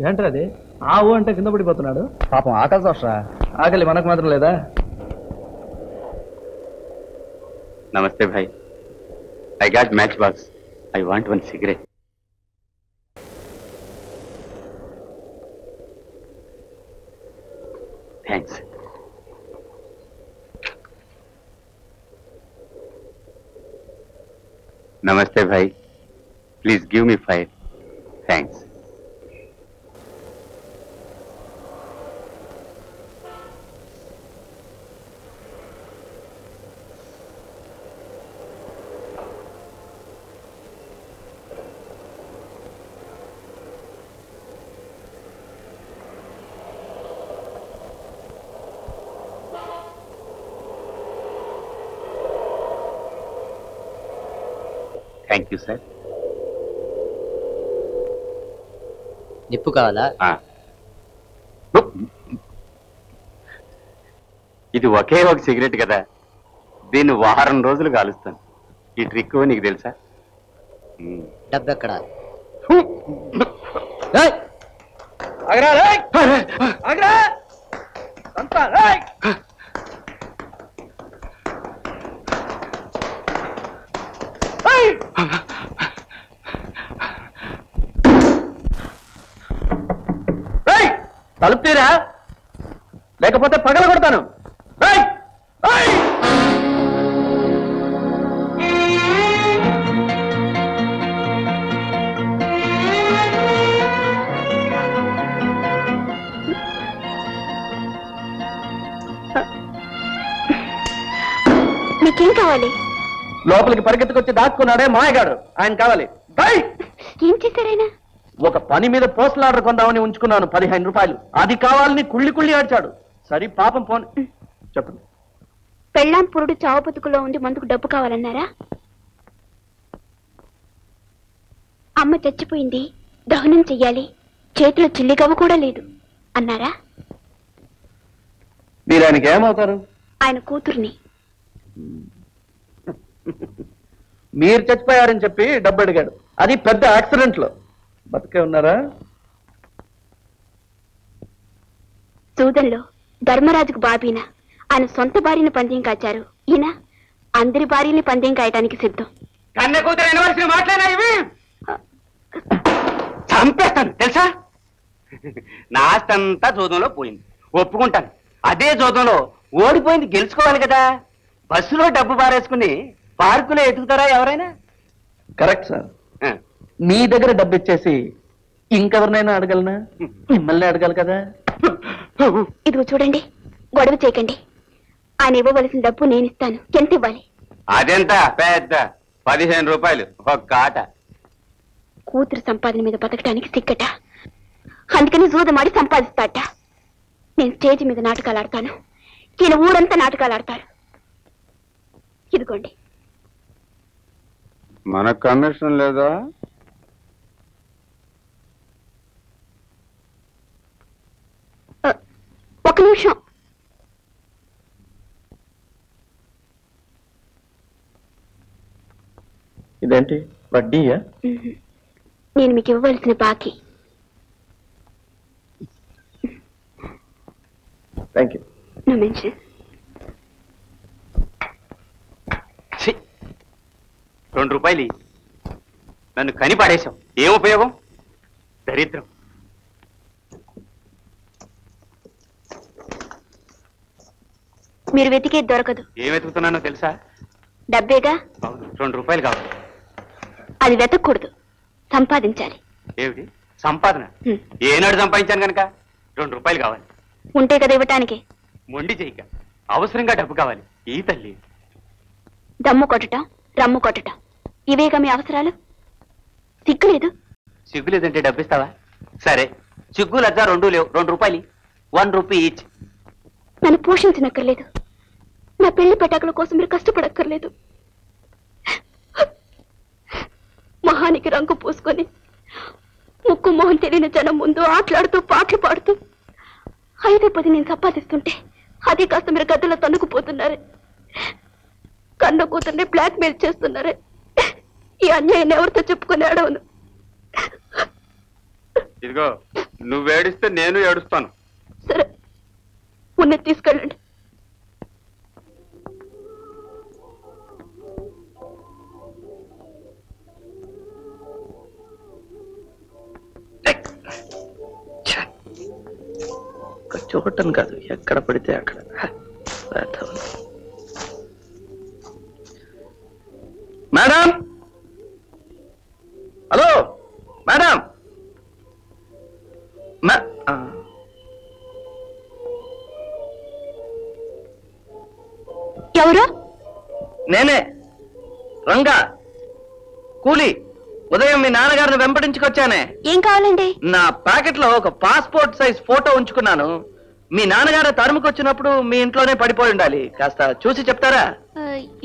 ఏంటది అది? ఆవు అంటే కింద పడిపోతున్నాడు. పాపం ఆకలి దోషరా. ఆకలి మనకు మాత్రం లేదా? నమస్తే భాయ్. I got match box. I want one cigarette. Thanks. నమస్తే భాయ్. Please give me fire. Thanks. Thank you sir. నిప్పు కావాలా? ఇది ఒకే ఒక సిగరెట్ కదా, దీన్ని వారం రోజులు కాలుస్తాను. ఈ ట్రిక్ నీకు తెలుసా? డబ్బు ఎక్కడ? తలుపు తీరా, లేకపోతే పగల కొడతాను. మీకేం కావాలి? లోపలికి పరిగెత్తుకొచ్చి దాక్కున్నాడే మాయగాడు, ఆయన కావాలి. ఏం చేశారైనా? ఒక పని మీద పోస్టల్ ఆర్డర్ కొందామని ఉంచుకున్నాను, 15 రూపాయలు. అది కావాలని కుళ్ళి కుళ్ళి ఆడ్చాడు. సరే పాపం పోన్. చెప్పండి. పెళ్ళాం పురుడు చావు బతుకులో ఉండి మందుకు డబ్బు కావాలన్నారా? అమ్మ చచ్చిపోయింది, దహనం చెయ్యాలి, చేతిలో చిల్లిగవ్వ కూడా లేదు అన్నారా? మీరు ఆయనకి ఏమవుతారు? ఆయన కూతుర్ని. మీరు చచ్చిపోయారని చెప్పి డబ్బు అడిగాడు, అది పెద్ద యాక్సిడెంట్ లో. బతికే ఉన్నారా? సూదంలో ధర్మరాజుకు బాబీన ఆయన సొంత భార్యని పందెం కాచారు. ఈయన అందరి భార్యని పందెం కాయటానికి సిద్ధం. కన్నె కూతురు ఎనవలసిన మాట్లాడినా ఇవి చంపేస్తాను తెలుసా? నా ఆస్తంతా జోదంలో పోయింది, ఒప్పుకుంటాను. అదే జోదంలో ఓడిపోయింది గెలుచుకోవాలి కదా. బస్సులో డబ్బు పారేసుకుని పార్కులో ఎదుగుతారా ఎవరైనా? Correct sir. మీ దగ్గర డబ్బు ఇచ్చేసి ఇంకెవరినైనా అడగలనా? మిమ్మల్ని అడగాలి కదా. ఇదిగో చూడండి, గొడవ చేయకండి. ఆయన ఇవ్వవలసిన డబ్బు నేను ఇస్తాను. ఎంత ఇవ్వాలి? అదెంత పెద్ద 15 రూపాయలు ఒక్క ఆట. కూతురు సంపాదన మీద బతకడానికి సిక్కట, అందుకని జూదమాడి సంపాదిస్తాట. నేను స్టేజ్ మీద నాటకాలు ఆడతాను, ఈయన ఊరంతా నాటకాలు ఆడతారు. ఇదిగోండి. మన కమిషన్ లేదా? ఒక నిమిషం. ఇదేంటి వడ్డీయా? నేను మీకు ఇవ్వవలసిన బాకీ. Thank you. No mention. 2 రూపాయలు నన్ను కని పాడేశాం. ఏం ఉపయోగం? దరిద్రం. మీరు వెతికే దొరకదు. ఏం వెతుకుతున్నానో తెలుసా? డబ్బేగా. అవును, 2 రూపాయలు కావాలి. అది వెతకూడదు, సంపాదించాలి. ఏమిటి సంపాదన? ఏనాడు సంపాదించాను కనుక 2 రూపాయలు కావాలి. ఉంటే కదా ఇవ్వటానికి. మొండి చేయక, అవసరంగా డబ్బు కావాలి. ఈ తల్లి దమ్ము కొట్టడం, రమ్ము కొట్టడం, ఇవేగా మీ అవసరాలు. సిగ్గులేదు? సిగ్గులేదంటే డబ్బిస్తావా? సరే, సిగ్గు లజ్జా 2 లేవు. 2 రూపాయలు, 1 రూపీ ఈచ్. నన్ను పోషించనక్కర్లేదు, నా పెళ్లి పెటాకుల కోసం మీరు కష్టపడక్కర్లేదు. మొహానికి రంగు పూసుకొని ముక్కు మొహం తెలియని జనం ముందు ఆటలాడుతూ పాటలు పాడుతూ 5-10 నేను సంపాదిస్తుంటే అది కాస్త మీరు గద్దలో తన్నుకుపోతున్నారే. కన్న కూతుర్ని బ్లాక్ మెయిల్ చేస్తున్నారే. ఈ అన్యాయాన్ని ఎవరితో చెప్పుకొని అడవను. ఇదిగో నువ్వు ఏడిస్తే నేను ఏడుస్తాను. సరే ఉన్నది తీసుకెళ్ళండి. చూడటం కాదు, ఎక్కడ పడితే అక్కడ. Madam, hello madam. ఎవరు? నేనే, రంగా, కూలీ. ఉదయం మీ నాన్నగారిని వెంపడించుకొచ్చానే. ఏం కావాలండి? నా ప్యాకెట్ లో ఒక పాస్పోర్ట్ సైజ్ ఫోటో ఉంచుకున్నాను. మీ నాన్నగారు తరుముకొచ్చినప్పుడు మీ ఇంట్లోనే పడిపోయి ఉండాలి. కాస్త చూసి చెప్తారా?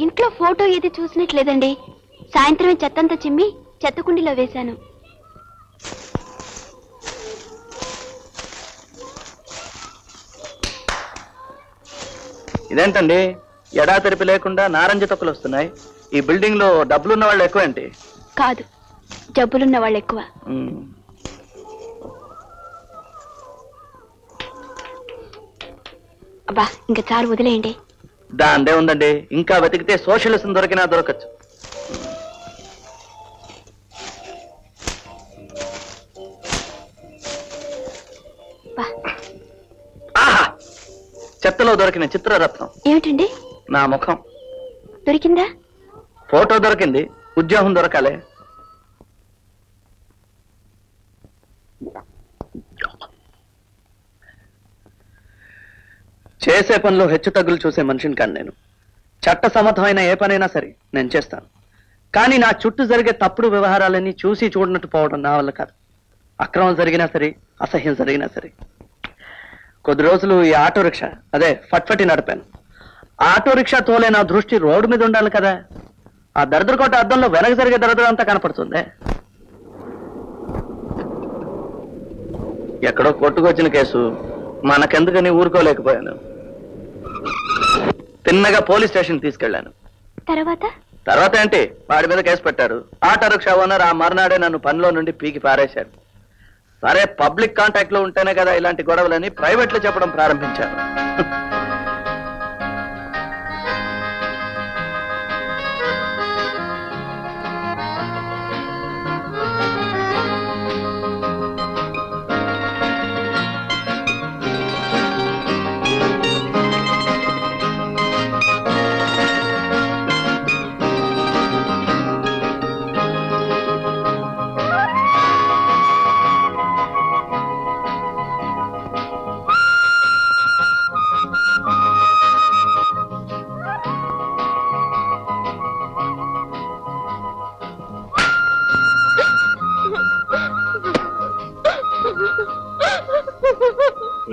ఇంట్లో ఫోటో ఏది చూసినట్లేదండి. సాయంత్రమే చెత్తంతా చిమ్మి చెత్తకుండీలో వేశాను. ఇదేంటండి ఎడా తెరిపి లేకుండా నారంజ తొక్కలు వస్తున్నాయి? ఈ బిల్డింగ్ లో డబ్బులున్న వాళ్ళు ఎక్కువ ఏంటి? కాదు, జబ్బులున్న వాళ్ళు ఎక్కువ. అబ్బా ఇంకా చాలు, వదిలేయండి. దాందే ఉందండి, ఇంకా వెతికితే సోషలిజం దొరికినా దొరకచ్చు. ఆహా, చెత్తలో దొరికిన చిత్రరత్నం. ఏమిటండి? నా ముఖం దొరికిందా? ఫోటో దొరికింది, ఉద్యోగం దొరకాలే. చేసే పనిలో హెచ్చు తగ్గులు చూసే మనిషిని కాను నేను. చట్టసమ్మతమైన ఏ పనైనా సరే నేను చేస్తాను. కానీ నా చుట్టూ జరిగే తప్పుడు వ్యవహారాలన్నీ చూసి చూడనట్టు పోవడం నా వల్ల కాదు. అక్రమం జరిగినా సరే, అసహ్యం జరిగినా సరే. కొద్ది రోజులు ఈ ఆటో రిక్షా, అదే ఫట్ఫటి నడిపాను. ఆటో రిక్షా తోలే నా దృష్టి రోడ్డు మీద ఉండాలి కదా. ఆ దరిద్రకోట అద్దంలో వెనక జరిగే దరిద్రం అంతా కనపడుతుంది. ఎక్కడో కొట్టుకొచ్చిన కేసు, మనకెందుకని ఊరుకోలేకపోయాను. తిన్నగా పోలీస్ స్టేషన్ తీసుకెళ్లాను. తర్వాత ఏంటి, వాడి మీద కేసు పెట్టారు. ఆటో రిక్షా ఓనర్ ఆ మర్నాడే నన్ను పనిలో నుండి పీకి పారేశాడు. సరే, పబ్లిక్ కాంటాక్ట్ లో ఉంటేనే కదా ఇలాంటి గొడవలని ప్రైవేట్ లో చెప్పడం ప్రారంభించాను.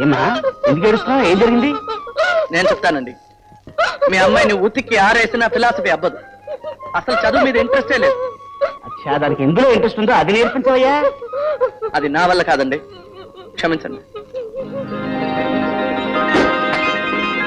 ఏమా ఎందుకు ఏడుస్తున్నావు? ఏం జరిగింది? నేను చెప్తానండి. మీ అమ్మాయిని ఉతికి ఆరేసిన ఫిలాసఫీ అబ్బదు. అసలు చదువు మీద ఇంట్రెస్టే లేదు. దానికి ఎందులో ఇంట్రెస్ట్ ఉందో అది నేర్పించవయ్యా. అది నా వల్ల కాదండి, క్షమించండి.